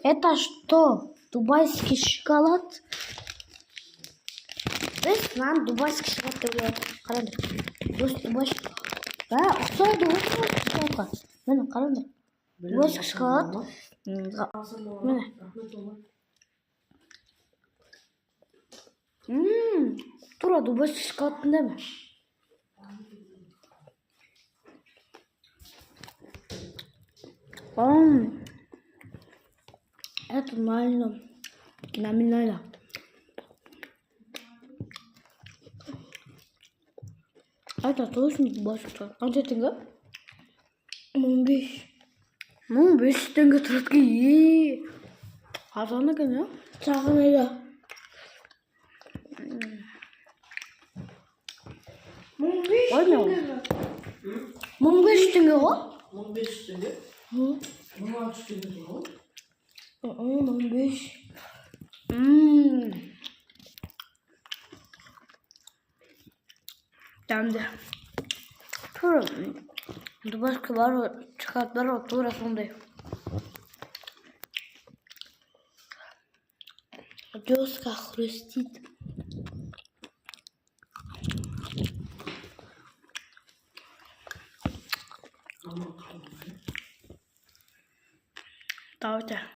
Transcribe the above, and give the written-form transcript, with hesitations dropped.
Это что? Дубайский шоколад? Здесь нам дубайский шоколад. Дубайский. Да, ұқсайды. Міне қараңдар. Дубайский шоколад. Міне. Тура дубайский шоколадында ма? Это нормально. Нормально. Это точно дубайский шоколад. А где тенге? 15. 15 тенге тұрады. Арзан екен, а? Шағын еді. 15 тенге ғой? 15 тенге? 16 тенге ғой? 15. Tamamdır. Turam. Dubaiski var, çikolatlar var, tuğra sondayım. Дёска хрустит. Давайте.